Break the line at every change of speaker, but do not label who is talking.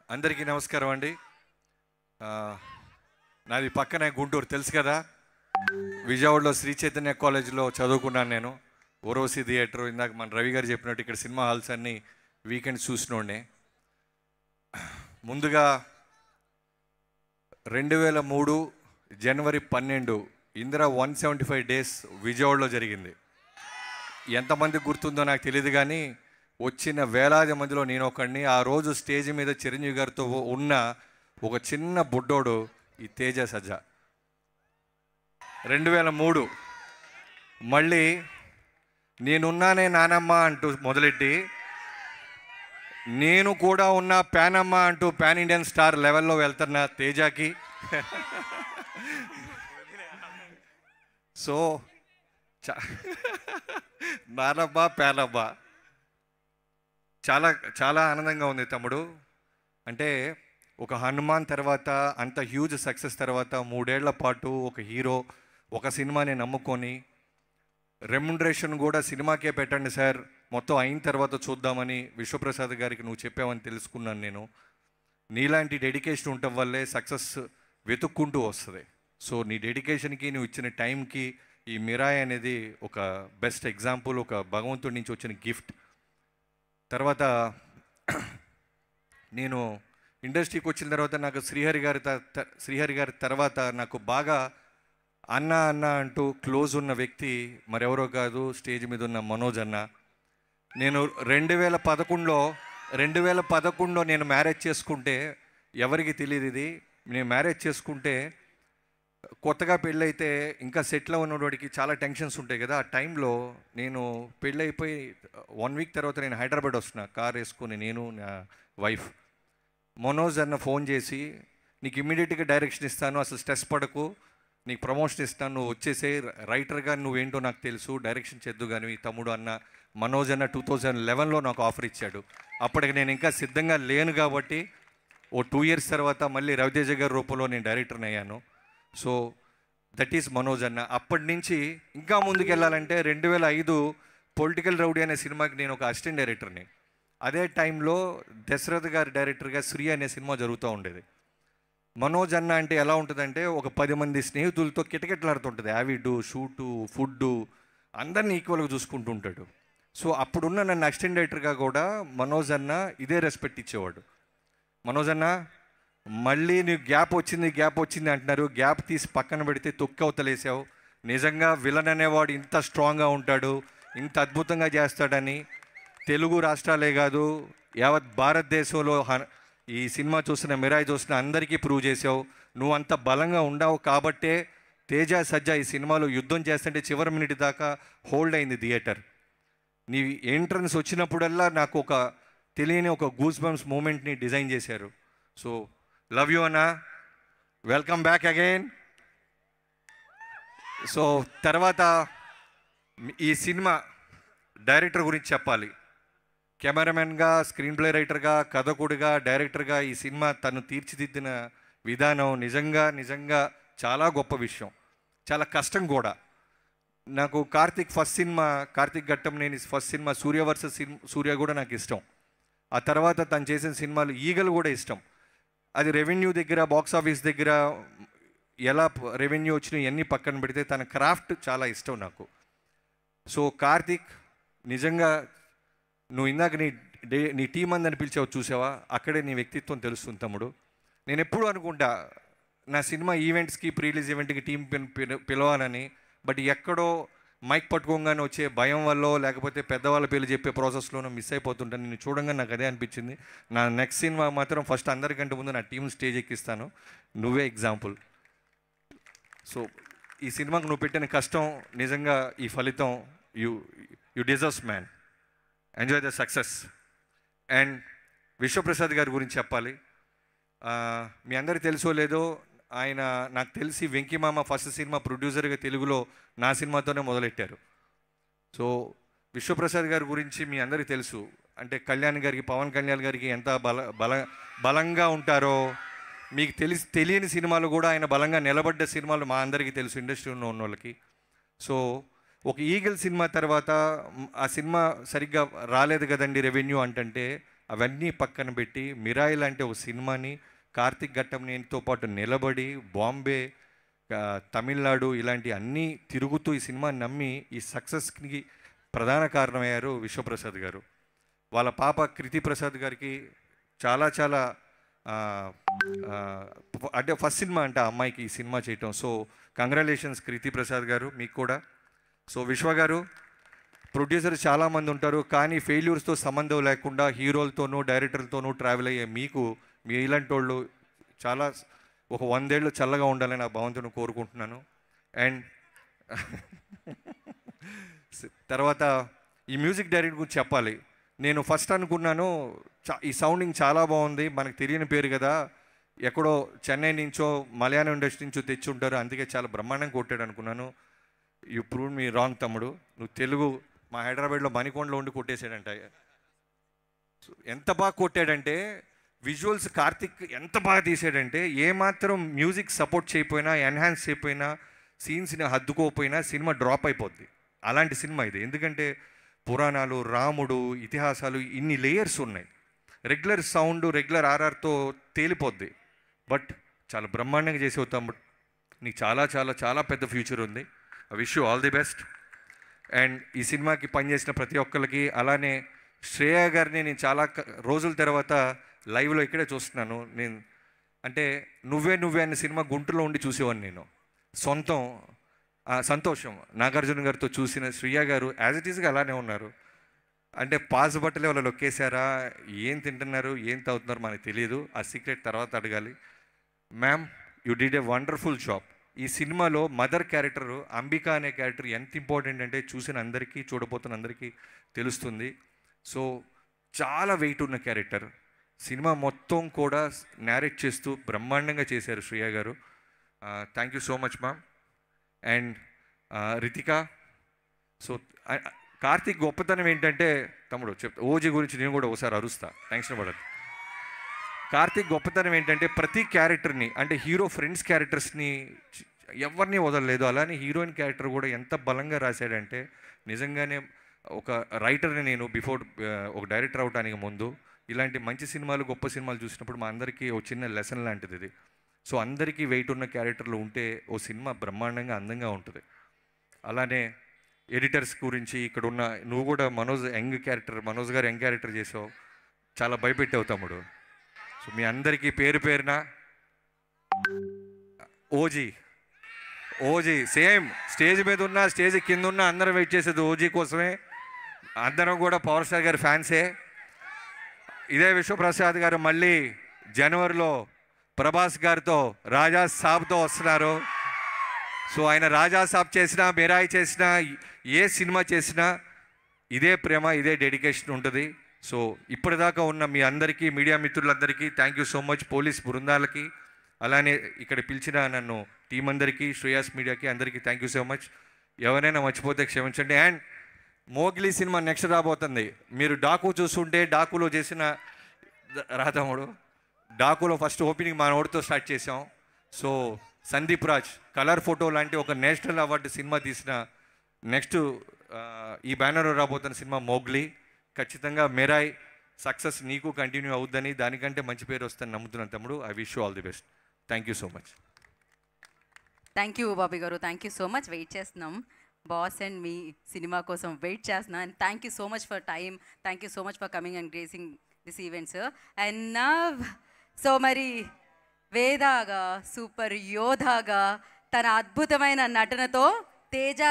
అందరికీ నమస్కారం అండి. నాది పక్కనే గుంటూరు తెలుసు కదా. విజయవాడలో శ్రీ చైతన్య కాలేజీలో చదువుకున్నాను నేను. ఓరోసి థియేటర్, ఇందాక మన రవి గారు చెప్పినట్టు ఇక్కడ సినిమా హాల్స్ అన్నీ వీకెండ్స్ చూసినోడే. ముందుగా 2003 జనవరి 12 ఇందిరా 175 డేస్ విజయవాడలో జరిగింది. ఎంతమంది గుర్తుందో నాకు తెలియదు, కానీ వచ్చిన వేలాది మందిలో నేను ఒకడిని. ఆ రోజు స్టేజ్ మీద చిరంజీవి గారితో ఉన్న ఒక చిన్న బుడ్డోడు ఈ తేజ సజ్జా. 2003 మళ్ళీ నేనున్నానే నానమ్మ అంటూ మొదలెట్టి నేను కూడా ఉన్న ప్యానమ్మ అంటూ పాన్ ఇండియన్ స్టార్ లెవెల్లో వెళ్తున్న తేజాకి సో నానమ్మ ప్యానమ్మ చాలా చాలా ఆనందంగా ఉంది తమ్ముడు. అంటే ఒక హనుమాన్ తర్వాత, అంత హ్యూజ్ సక్సెస్ తర్వాత 3 ఏళ్ల పాటు ఒక హీరో ఒక సినిమాని నమ్ముకొని, రెమ్యునరేషన్ కూడా సినిమాకే పెట్టండి సార్, మొత్తం అయిన తర్వాత చూద్దామని విశ్వప్రసాద్ గారికి నువ్వు చెప్పావని తెలుసుకున్నాను నేను. నీలాంటి డెడికేషన్ ఉండటం వల్లే సక్సెస్ వెతుక్కుంటూ వస్తుంది. సో నీ డెడికేషన్కి, నువ్వు ఇచ్చిన టైంకి ఈ మిరాయ్ అనేది ఒక బెస్ట్ ఎగ్జాంపుల్, ఒక భగవంతుడి నుంచి వచ్చిన గిఫ్ట్. తర్వాత నేను ఇండస్ట్రీకి వచ్చిన తర్వాత నాకు శ్రీహరి గారి తర్వాత నాకు బాగా అన్న అన్న అంటూ క్లోజ్ ఉన్న వ్యక్తి మరెవరో కాదు, స్టేజ్ మీద ఉన్న మనోజ్ అన్న. నేను 2011లో నేను మ్యారేజ్ చేసుకుంటే, ఎవరికి తెలియదు ఇది, నేను మ్యారేజ్ చేసుకుంటే కొత్తగా పెళ్ళైతే ఇంకా సెటిల్ ఉన్నవాడికి చాలా టెన్షన్స్ ఉంటాయి కదా. ఆ టైంలో నేను పెళ్ళైపోయి 1 వీక్ తర్వాత నేను హైదరాబాద్ వస్తున్నా కార్ వేసుకొని, నేను నా వైఫ్. మనోజ్ అన్న ఫోన్ చేసి, నీకు ఇమ్మీడియట్గా డైరెక్షన్ ఇస్తాను, అసలు స్ట్రెస్ పడకు, నీకు ప్రమోషన్ ఇస్తాను, నువ్వు వచ్చేసే, రైటర్గా నువ్వేంటో నాకు తెలుసు, డైరెక్షన్ చేద్దు కానీ తమ్ముడు అన్న మనోజ్ అన్న 2011లో నాకు ఆఫర్ ఇచ్చాడు. అప్పటికి నేను ఇంకా సిద్ధంగా లేను కాబట్టి ఓ 2 years తర్వాత మళ్ళీ రవితేజ గారి రూపంలో నేను డైరెక్టర్ని అయ్యాను. సో దట్ ఈస్ మనోజ్ అన్న. అప్పటి నుంచి ఇంకా ముందుకు వెళ్ళాలంటే 2005 పొలిటికల్ రౌడీ అనే సినిమాకి నేను ఒక అసిస్టెంట్ డైరెక్టర్ని. అదే టైంలో దశరథ్ గారి డైరెక్టర్గా శ్రీ అనే సినిమా జరుగుతూ ఉండేది. మనోజ్ అన్న అంటే ఎలా ఉంటుందంటే, ఒక 10 మంది స్నేహితులతో కిటకిటలాడుతుంటుంది. యావిడు, షూటు, ఫుడ్డు, అందరినీ ఈక్వల్గా చూసుకుంటూ ఉంటాడు. సో అప్పుడున్న నన్ను అసిస్టెంట్ డైరెక్టర్గా కూడా మనోజ్ అన్న ఇదే రెస్పెక్ట్ ఇచ్చేవాడు. మనోజ్ అన్న, మళ్ళీ నీకు గ్యాప్ వచ్చింది అంటున్నారు, గ్యాప్ తీసి పక్కన పెడితే తొక్కవతలేసావు. నిజంగా విలన్ అనేవాడు ఇంత స్ట్రాంగ్గా ఉంటాడు, ఇంత అద్భుతంగా చేస్తాడని తెలుగు రాష్ట్రాలే కాదు, యావత్ భారతదేశంలో ఈ సినిమా చూసిన, మిరాయ్ చూసిన అందరికీ ప్రూవ్ చేసావు. నువ్వు అంత బలంగా ఉండవు కాబట్టే తేజ సజ్జా ఈ సినిమాలో యుద్ధం చేస్తుంటే చివరి మినిట్ దాకా హోల్డ్ అయింది థియేటర్. నీ ఎంట్రన్స్ వచ్చినప్పుడల్లా నాకు ఒక తెలియని ఒక గూస్ బంప్స్ మూమెంట్ని డిజైన్ చేశారు. సో లవ్ యూ అన్న, వెల్కమ్ బ్యాక్ అగైన్. సో తర్వాత ఈ సినిమా డైరెక్టర్ గురించి చెప్పాలి. కెమెరామెన్గా, స్క్రీన్ ప్లే రైటర్గా, కథకుడిగా, డైరెక్టర్గా ఈ సినిమా తను తీర్చిదిద్దిన విధానం నిజంగా చాలా గొప్ప విషయం, చాలా కష్టం కూడా. నాకు కార్తిక్ ఘట్టంనేని ఫస్ట్ సినిమా సూర్య వర్సెస్ సూర్య కూడా నాకు ఇష్టం. ఆ తర్వాత తను చేసిన సినిమాలు ఈగలు కూడా ఇష్టం. అది రెవెన్యూ దగ్గర, బాక్స్ ఆఫీస్ దగ్గర ఎలా రెవెన్యూ వచ్చినాయి అన్నీ పక్కన పెడితే తన క్రాఫ్ట్ చాలా ఇష్టం నాకు. సో కార్తిక్, నిజంగా నువ్వు ఇందాక నీ టీం అందరిని పిలిచావు చూసావా, అక్కడే నీ వ్యక్తిత్వం తెలుస్తుంది తమ్ముడు. నేను ఎప్పుడు అనుకుంటా నా సినిమా ఈవెంట్స్కి, ప్రీ రిలీజ్ ఈవెంట్కి టీం పిలవాలని, బట్ ఎక్కడో మైక్ పట్టుకోగానే వచ్చే భయం వల్ల, లేకపోతే పెద్దవాళ్ళ పేర్లు చెప్పే ప్రాసెస్లోనూ మిస్ అయిపోతుంటాను. నేను చూడంగా నాకు అదే అనిపించింది. నా నెక్స్ట్ సినిమా మాత్రం ఫస్ట్ అందరికంటే ముందు నా టీం స్టేజ్ ఎక్కిస్తాను, నువ్వే ఎగ్జాంపుల్. సో ఈ సినిమాకు నువ్వు పెట్టిన కష్టం, నిజంగా ఈ ఫలితం you deserves man. Enjoy the success. And Vishwaprasad గారి గురించి చెప్పాలి. మీ అందరికీ తెలుసో లేదో, ఆయన నాకు తెలిసి వెంకీమామ ఫస్ట్ సినిమా ప్రొడ్యూసర్గా తెలుగులో నా సినిమాతోనే మొదలెట్టారు. సో విశ్వప్రసాద్ గారి గురించి మీ అందరికీ తెలుసు. అంటే కళ్యాణ్ గారికి, పవన్ కళ్యాణ్ గారికి ఎంత బలంగా ఉంటారో మీకు తెలియని సినిమాలు కూడా ఆయన బలంగా నిలబడ్డ సినిమాలు మా అందరికీ తెలుసు, ఇండస్ట్రీలో ఉన్న వాళ్ళకి. సో ఒక ఈగల్ సినిమా తర్వాత ఆ సినిమా సరిగ్గా రాలేదు కదండి రెవెన్యూ అంటే అవన్నీ పక్కన పెట్టి మిరాయి లాంటి ఒక సినిమాని కార్తిక్ ఘట్టంనేనితో పాటు నిలబడి బాంబే, తమిళనాడు ఇలాంటి అన్నీ తిరుగుతూ ఈ సినిమాని నమ్మి ఈ సక్సెస్కి ప్రధాన కారణమయ్యారు విశ్వప్రసాద్ గారు. వాళ్ళ పాప కృతి ప్రసాద్ గారికి చాలా చాలా అంటే ఫస్ట్ సినిమా అంటే ఆ అమ్మాయికి ఈ సినిమా చేయటం. సో కంగ్రాచులేషన్స్ కృతి ప్రసాద్ గారు మీకు కూడా. సో విశ్వ గారు, ప్రొడ్యూసర్ చాలామంది ఉంటారు కానీ ఫెయిల్యూర్స్తో సంబంధం లేకుండా హీరోలతోనూ డైరెక్టర్లతోనూ ట్రావెల్ అయ్యే మీకు మీ ఇలాంటి వాళ్ళు చాలా ఒక 100 ఏళ్ళు చల్లగా ఉండాలని నా భగవంతుని కోరుకుంటున్నాను. అండ్ తర్వాత ఈ మ్యూజిక్ డైరెక్టర్ గురించి చెప్పాలి. నేను ఫస్ట్ అనుకున్నాను ఈ సౌండింగ్ చాలా బాగుంది, మనకు తెలియని పేరు కదా, ఎక్కడో చెన్నై నుంచో మలయాళం ఇండస్ట్రీ నుంచో తెచ్చి ఉంటారు, అందుకే చాలా బ్రహ్మాండంగా కొట్టాడు అనుకున్నాను. యూ ప్రూవ్ మీ రాంగ్ తమ్ముడు. నువ్వు తెలుగు మా హైదరాబాద్లో మణికొండలో ఉండి కొట్టేశాడంట. ఎంత బాగా కొట్టాడంటే విజువల్స్ కార్తిక్ ఎంత బాగా తీసాడంటే ఏమాత్రం మ్యూజిక్ సపోర్ట్ చేయకపోయినా ఎన్హాన్స్ చేయకపోయినా సీన్స్ని హద్దుకోకపోయినా సినిమా డ్రాప్ అయిపోద్ది. అలాంటి సినిమా ఇది. ఎందుకంటే పురాణాలు, రాముడు, ఇతిహాసాలు, ఇన్ని లేయర్స్ ఉన్నాయి. రెగ్యులర్ సౌండ్ రెగ్యులర్ ఆర్ఆర్తో తేలిపోద్ది. బట్ చాలా బ్రహ్మాండంగా చేసేవు తమ్ముడు. నీకు చాలా చాలా చాలా పెద్ద ఫ్యూచర్ ఉంది. I wish you all the best. And ఈ సినిమాకి పనిచేసిన ప్రతి ఒక్కరికి, అలానే శ్రేయ గారిని నేను చాలా రోజుల తర్వాత లైవ్లో ఇక్కడే చూస్తున్నాను. నేను అంటే నువ్వే అనే సినిమా గుంటూరులో ఉండి చూసేవాడిని నేను. సంతోషం నాగార్జున గారితో చూసిన శ్రేయ గారు యాజ్ ఇట్ ఈస్గా అలానే ఉన్నారు. అంటే పాస్ బట్టలే వాళ్ళు లొక్కేశారా, ఏం తింటున్నారు ఏం తాగుతున్నారు మనకు తెలియదు, ఆ సీక్రెట్ తర్వాత అడగాలి. Ma'am, you did a wonderful job. ఈ సినిమాలో మదర్ క్యారెక్టర్ అంబిక అనే క్యారెక్టర్ ఎంత ఇంపార్టెంట్ అంటే చూసిన అందరికీ, చూడబోతున్న అందరికీ తెలుస్తుంది. సో చాలా వెయిట్ ఉన్న క్యారెక్టర్. సినిమా మొత్తం కూడా నేరేట్ చేస్తూ బ్రహ్మాండంగా చేశారు శ్రేయ గారు. Thank you so much ma'am. And Ritika. So Karthik గొప్పతనం ఏంటంటే తమ్ముడు ఓజీ గురించి నేను కూడా ఒకసారి అరుస్తా, టెన్షన్ పడదు. కార్తిక్ గొప్పతనం ఏంటంటే ప్రతి క్యారెక్టర్ని, అంటే హీరో ఫ్రెండ్స్ క్యారెక్టర్స్ని ఎవరిని వదలలేదు. అలానే హీరోయిన్ క్యారెక్టర్ కూడా ఎంత బలంగా రాశాడంటే నిజంగానే ఒక రైటర్ని నేను బిఫోర్ ఒక డైరెక్టర్ అవడానికి ముందు ఇలాంటి మంచి సినిమాలు, గొప్ప సినిమాలు చూసినప్పుడు మా అందరికీ ఒక చిన్న లెసన్ లాంటిది ఇది. సో అందరికీ వెయిట్ ఉన్న క్యారెక్టర్లు ఉంటే ఓ సినిమా బ్రహ్మాండంగా అందంగా ఉంటుంది. అలానే ఎడిటర్స్ గురించి ఇక్కడ ఉన్న నువ్వు కూడా మనోజ్ గారు యంగ్ క్యారెక్టర్ చేసావు, చాలా భయపెట్టావు తమ్ముడు. సో మీ అందరికీ పేరు పేరున ఓజీ సేమ్ స్టేజ్ మీద ఉన్న స్టేజ్ కింద ఉన్న అందరం వెయిట్ చేసేది ఓజీ కోసమే. అందరం కూడా పవర్ స్టార్ గారి ఫ్యాన్సే. ఇదే విశ్వప్రసాద్ గారు మళ్ళీ జనవరిలో ప్రభాస్ గారితో రాజా సాబ్తో వస్తున్నారు. సో ఆయన రాజా సాబ్ చేసినా, మిరాయి చేసినా, ఏ సినిమా చేసినా ఇదే ప్రేమ, ఇదే డెడికేషన్ ఉంటుంది. సో ఇప్పటిదాకా ఉన్న మీ అందరికీ, మీడియా మిత్రులందరికీ thank you so much. Police బృందాలకి, అలానే ఇక్కడ పిలిచిన నన్ను టీం అందరికీ, శ్రేయాస్ మీడియాకి అందరికీ థ్యాంక్ యూ సో మచ్. ఎవరైనా మర్చిపోతే క్షమించండి. అండ్ మోగ్లీ సినిమా నెక్స్ట్ రాబోతుంది. మీరు డాకు చూస్తుంటే డాకులో చేసిన రాతముడు, డాకులో ఫస్ట్ ఓపెనింగ్ మా నోటితో స్టార్ట్ చేసాం. So Sandeep Raj colour photo లాంటి ఒక నేషనల్ అవార్డు సినిమా తీసిన నెక్స్ట్ ఈ బ్యానర్లో రాబోతున్న సినిమా మోగ్లీ. ఖచ్చితంగా మెరాయ్ సక్సెస్ నీకు కంటిన్యూ అవుద్దని, దానికంటే మంచి పేరు వస్తుందని నమ్ముతున్నాను తమ్ముడు. I wish you all the best. Thank you so much.
Thank you Bobby గారు, thank you so much. Wait చేస్తున్నాం బాస్ అండ్ మీ సినిమా కోసం వెయిట్ చేస్తున్నాం. And thank you so much for time, thank you so much for coming and gracing this events. And now so మరి వేదాగా, super యోధాగా తన అద్భుతమైన నటనతో తేజ